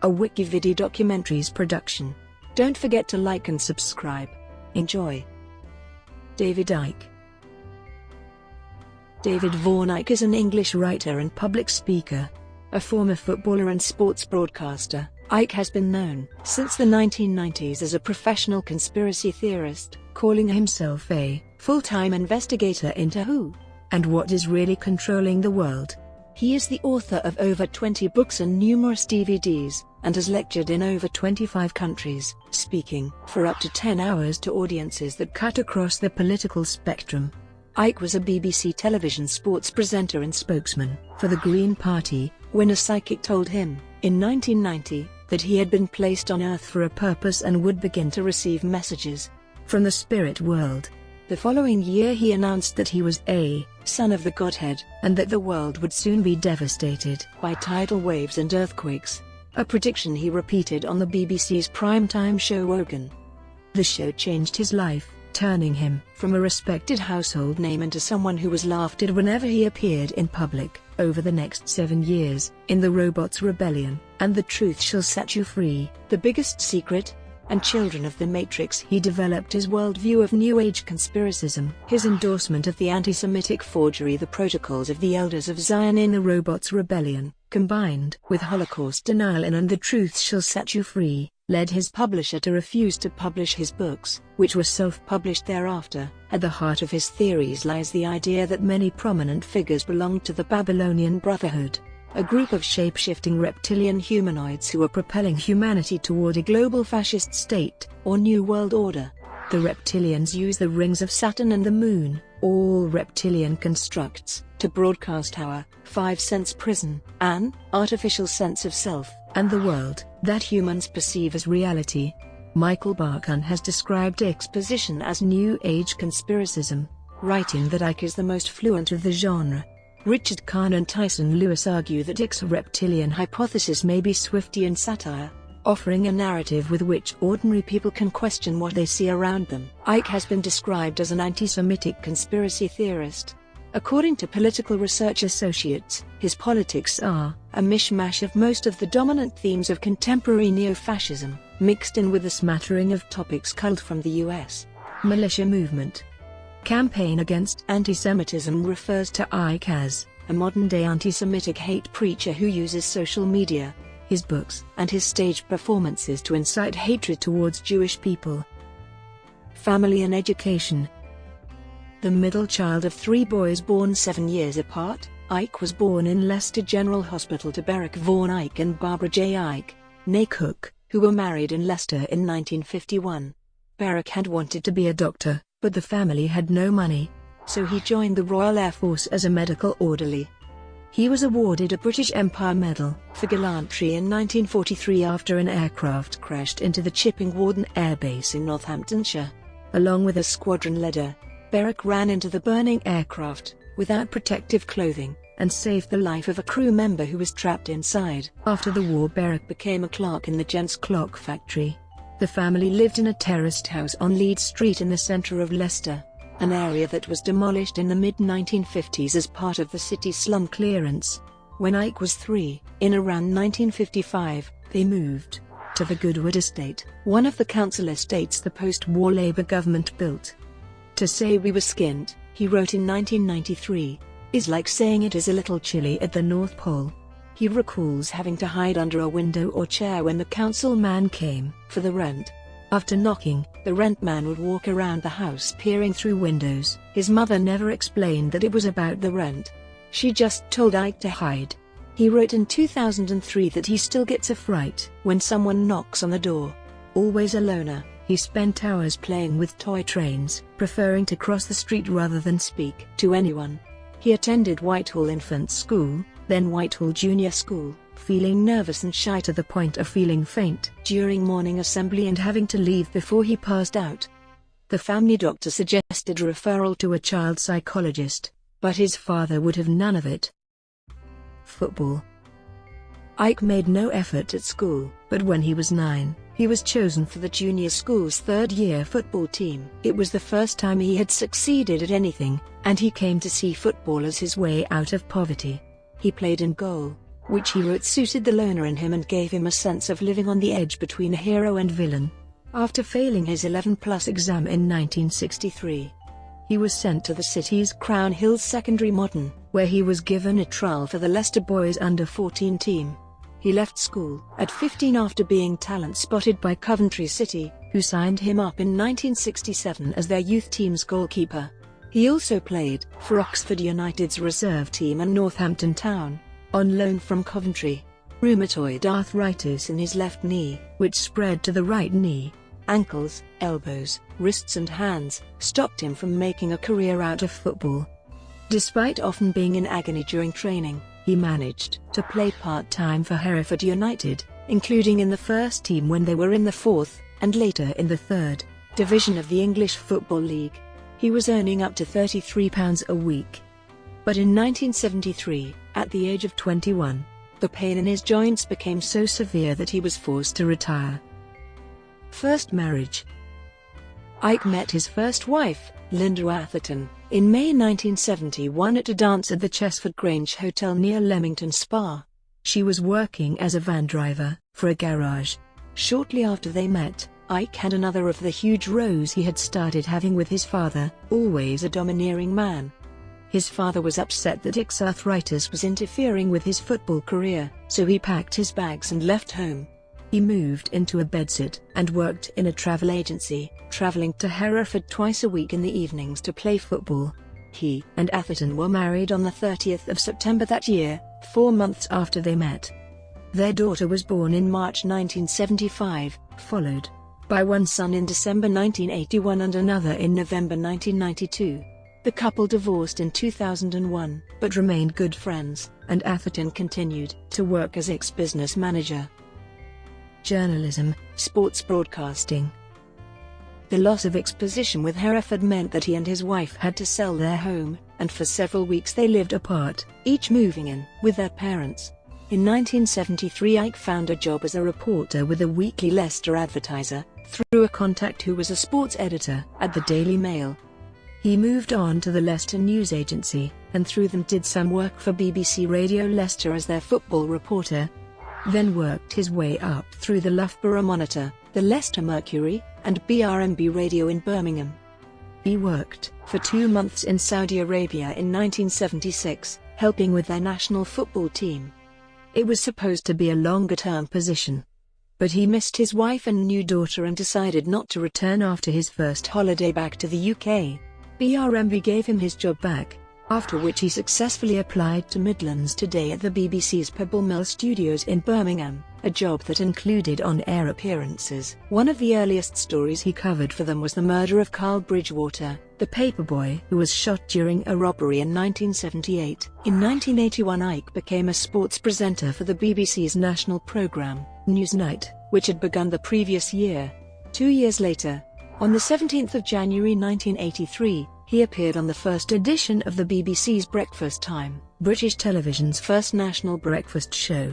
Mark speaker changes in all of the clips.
Speaker 1: a WikiVidi Documentaries production. Don't forget to like and subscribe. Enjoy. David Icke. David Vaughan Icke is an English writer and public speaker. A former footballer and sports broadcaster, Icke has been known since the 1990s as a professional conspiracy theorist, calling himself a full-time investigator into who and what is really controlling the world. He is the author of over 20 books and numerous DVDs, and has lectured in over 25 countries, speaking for up to 10 hours to audiences that cut across the political spectrum. Icke was a BBC television sports presenter and spokesman for the Green Party, when a psychic told him, in 1990, that he had been placed on Earth for a purpose and would begin to receive messages from the spirit world. The following year he announced that he was a son of the Godhead, and that the world would soon be devastated by tidal waves and earthquakes, a prediction he repeated on the BBC's primetime show Wogan. The show changed his life, turning him from a respected household name into someone who was laughed at whenever he appeared in public. Over the next 7 years, in The Robots Rebellion, and The Truth Shall Set You Free, The Biggest Secret, and Children of the Matrix, he developed his worldview of New Age conspiracism. His endorsement of the anti-Semitic forgery The Protocols of the Elders of Zion in The Robots Rebellion, combined with Holocaust denial in And the Truth Shall Set You Free, led his publisher to refuse to publish his books, which were self-published thereafter. At the heart of his theories lies the idea that many prominent figures belonged to the Babylonian Brotherhood, a group of shape-shifting reptilian humanoids who are propelling humanity toward a global fascist state, or New World Order. The reptilians use the rings of Saturn and the Moon, all reptilian constructs, to broadcast our 5-sense prison, an artificial sense of self, and the world that humans perceive as reality. Michael Barkun has described Icke's position as New Age conspiracism, writing that Icke is the most fluent of the genre. Richard Kahn and Tyson Lewis argue that Icke's reptilian hypothesis may be Swiftian satire, offering a narrative with which ordinary people can question what they see around them. Icke has been described as an anti-Semitic conspiracy theorist. According to Political Research Associates, his politics are a mishmash of most of the dominant themes of contemporary neo-fascism, mixed in with a smattering of topics culled from the U.S. militia movement. Campaign Against Anti-Semitism refers to Icke as a modern-day anti-Semitic hate preacher who uses social media, his books, and his stage performances to incite hatred towards Jewish people. Family and education. The middle child of 3 boys born 7 years apart, Icke was born in Leicester General Hospital to Berwick Vaughan Icke and Barbara J. Icke, née Cook, who were married in Leicester in 1951. Berwick had wanted to be a doctor, but the family had no money, so he joined the Royal Air Force as a medical orderly. He was awarded a British Empire Medal for gallantry in 1943 after an aircraft crashed into the Chipping Warden Air Base in Northamptonshire. Along with a squadron leader, Berwick ran into the burning aircraft, without protective clothing, and saved the life of a crew member who was trapped inside. After the war, Berwick became a clerk in the Gents Clock Factory. The family lived in a terraced house on Leeds Street in the centre of Leicester, an area that was demolished in the mid-1950s as part of the city's slum clearance. When Icke was 3, in around 1955, they moved to the Goodwood Estate, one of the council estates the post-war Labour government built. To say we were skint, he wrote in 1993, is like saying it is a little chilly at the North Pole. He recalls having to hide under a window or chair when the council man came for the rent. After knocking, the rent man would walk around the house peering through windows. His mother never explained that it was about the rent. She just told Icke to hide. He wrote in 2003 that he still gets a fright when someone knocks on the door. Always a loner, he spent hours playing with toy trains, preferring to cross the street rather than speak to anyone. He attended Whitehall Infant School, then Whitehall Junior School, feeling nervous and shy to the point of feeling faint during morning assembly and having to leave before he passed out. The family doctor suggested referral to a child psychologist, but his father would have none of it. Football. Icke made no effort at school, but when he was 9, he was chosen for the junior school's third-year football team. It was the first time he had succeeded at anything, and he came to see football as his way out of poverty. He played in goal, which he wrote suited the loner in him and gave him a sense of living on the edge between hero and villain. After failing his 11+ exam in 1963, he was sent to the city's Crown Hill Secondary Modern, where he was given a trial for the Leicester Boys under-14 team. He left school at 15 after being talent spotted by Coventry City, who signed him up in 1967 as their youth team's goalkeeper. He also played for Oxford United's reserve team and Northampton Town, on loan from Coventry. Rheumatoid arthritis in his left knee, which spread to the right knee, ankles, elbows, wrists and hands, stopped him from making a career out of football. Despite often being in agony during training, he managed to play part-time for Hereford United, including in the first team when they were in the 4th, and later in the 3rd division of the English Football League. He was earning up to £33 a week. But in 1973, at the age of 21, the pain in his joints became so severe that he was forced to retire. First marriage. Ike met his first wife, Linda Atherton, in May 1971 at a dance at the Chesford Grange Hotel near Leamington Spa. She was working as a van driver for a garage. Shortly after they met, Ike had another of the huge rows he had started having with his father, always a domineering man. His father was upset that Ike's arthritis was interfering with his football career, so he packed his bags and left home. He moved into a bedsit and worked in a travel agency, traveling to Hereford twice a week in the evenings to play football. He and Atherton were married on the 30th of September that year, 4 months after they met. Their daughter was born in March 1975, followed by one son in December 1981 and another in November 1992. The couple divorced in 2001, but remained good friends, and Atherton continued to work as Ike's business manager. Journalism, sports broadcasting. The loss of Ike's position with Hereford meant that he and his wife had to sell their home, and for several weeks they lived apart, each moving in with their parents. In 1973, Ike found a job as a reporter with a weekly Leicester Advertiser, through a contact who was a sports editor at the Daily Mail. He moved on to the Leicester News Agency, and through them did some work for BBC Radio Leicester as their football reporter, then worked his way up through the Loughborough Monitor, the Leicester Mercury, and BRMB Radio in Birmingham. He worked for 2 months in Saudi Arabia in 1976, helping with their national football team. It was supposed to be a longer-term position, but he missed his wife and new daughter and decided not to return after his first holiday back to the UK. BRMB gave him his job back, after which he successfully applied to Midlands Today at the BBC's Pebble Mill Studios in Birmingham, a job that included on-air appearances. One of the earliest stories he covered for them was the murder of Carl Bridgewater, the paperboy who was shot during a robbery in 1978. In 1981, Ike became a sports presenter for the BBC's national programme, Newsnight, which had begun the previous year. 2 years later, on the 17th of January 1983, he appeared on the first edition of the BBC's Breakfast Time, British television's first national breakfast show,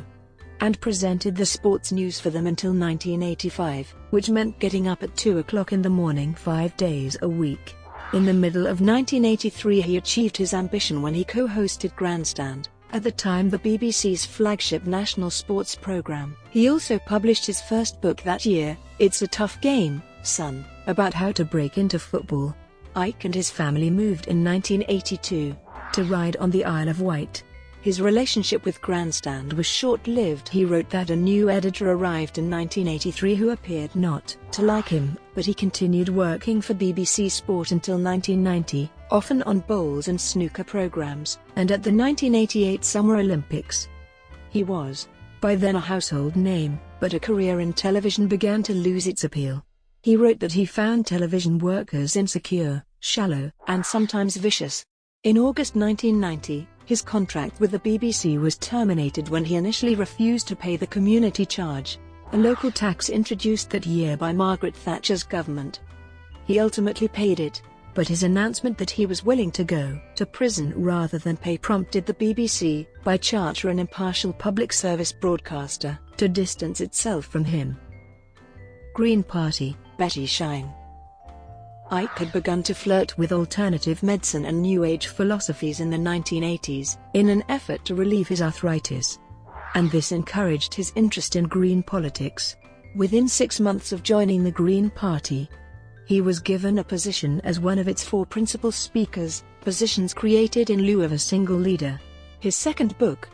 Speaker 1: and presented the sports news for them until 1985, which meant getting up at 2 o'clock in the morning 5 days a week. In the middle of 1983, he achieved his ambition when he co-hosted Grandstand, at the time the BBC's flagship national sports programme. He also published his first book that year, It's a Tough Game, Son, about how to break into football. Ike and his family moved in 1982 to Ryde on the Isle of Wight. His relationship with Grandstand was short-lived. He wrote that a new editor arrived in 1983 who appeared not to like him, but he continued working for BBC Sport until 1990, often on bowls and snooker programs, and at the 1988 Summer Olympics. He was, by then, a household name, but a career in television began to lose its appeal. He wrote that he found television workers insecure, shallow, and sometimes vicious. In August 1990, his contract with the BBC was terminated when he initially refused to pay the community charge, a local tax introduced that year by Margaret Thatcher's government. He ultimately paid it, but his announcement that he was willing to go to prison rather than pay prompted the BBC, by charter an impartial public service broadcaster, to distance itself from him. Green Party, Betty Shine. Ike had begun to flirt with alternative medicine and New Age philosophies in the 1980s, in an effort to relieve his arthritis. and this encouraged his interest in Green politics. Within 6 months of joining the Green Party, he was given a position as one of its 4 principal speakers, positions created in lieu of a single leader. His second book,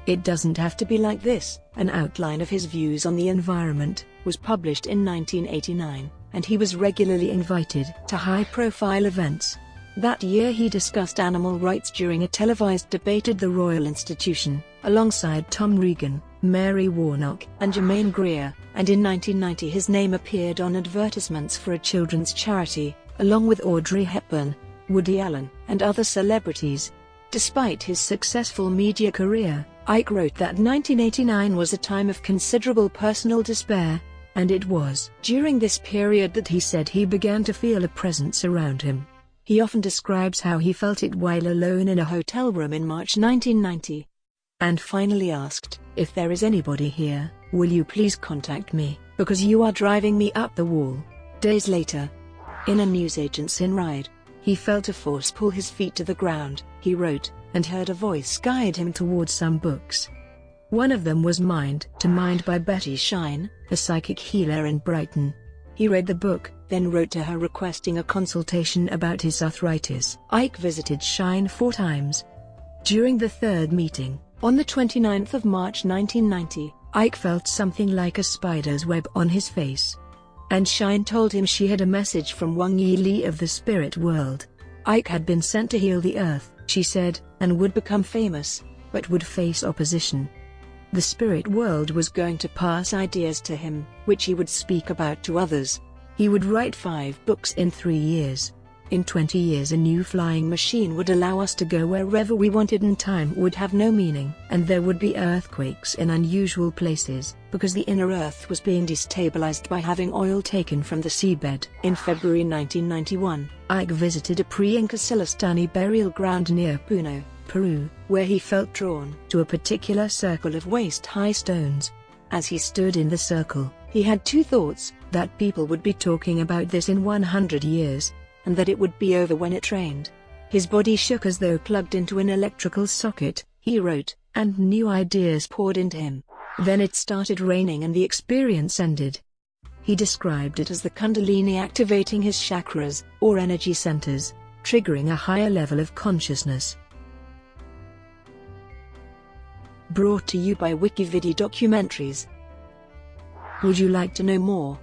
Speaker 1: It Doesn't Have to Be Like This, an outline of his views on the environment, was published in 1989, and he was regularly invited to high-profile events. That year he discussed animal rights during a televised debate at the Royal Institution, alongside Tom Regan, Mary Warnock, and Germaine Greer, and in 1990 his name appeared on advertisements for a children's charity, along with Audrey Hepburn, Woody Allen, and other celebrities. Despite his successful media career, Icke wrote that 1989 was a time of considerable personal despair, and it was during this period that he said he began to feel a presence around him. He often describes how he felt it while alone in a hotel room in March 1990. And finally asked, "If there is anybody here, will you please contact me, because you are driving me up the wall." Days later, in a newsagent's in-ride, he felt a force pull his feet to the ground, he wrote, and heard a voice guide him towards some books. One of them was Mind to Mind by Betty Shine, a psychic healer in Brighton. He read the book, then wrote to her requesting a consultation about his arthritis. Icke visited Shine 4 times. During the third meeting, on the 29th of March 1990, Icke felt something like a spider's web on his face. And Shine told him she had a message from Wang Yi Li of the spirit world. Icke had been sent to heal the earth, she said, and would become famous, but would face opposition. The spirit world was going to pass ideas to him, which he would speak about to others. He would write 5 books in 3 years. In 20 years a new flying machine would allow us to go wherever we wanted, and time would have no meaning, and there would be earthquakes in unusual places, because the inner earth was being destabilized by having oil taken from the seabed. In February 1991, Icke visited a pre-Inca Silestani burial ground near Puno, Peru, where he felt drawn to a particular circle of waist-high stones. As he stood in the circle, he had 2 thoughts: that people would be talking about this in 100 years, and that it would be over when it rained. His body shook as though plugged into an electrical socket, he wrote, and new ideas poured into him. Then it started raining and the experience ended. He described it as the Kundalini activating his chakras, or energy centers, triggering a higher level of consciousness. Brought to you by Wikividi Documentaries. Would you like to know more?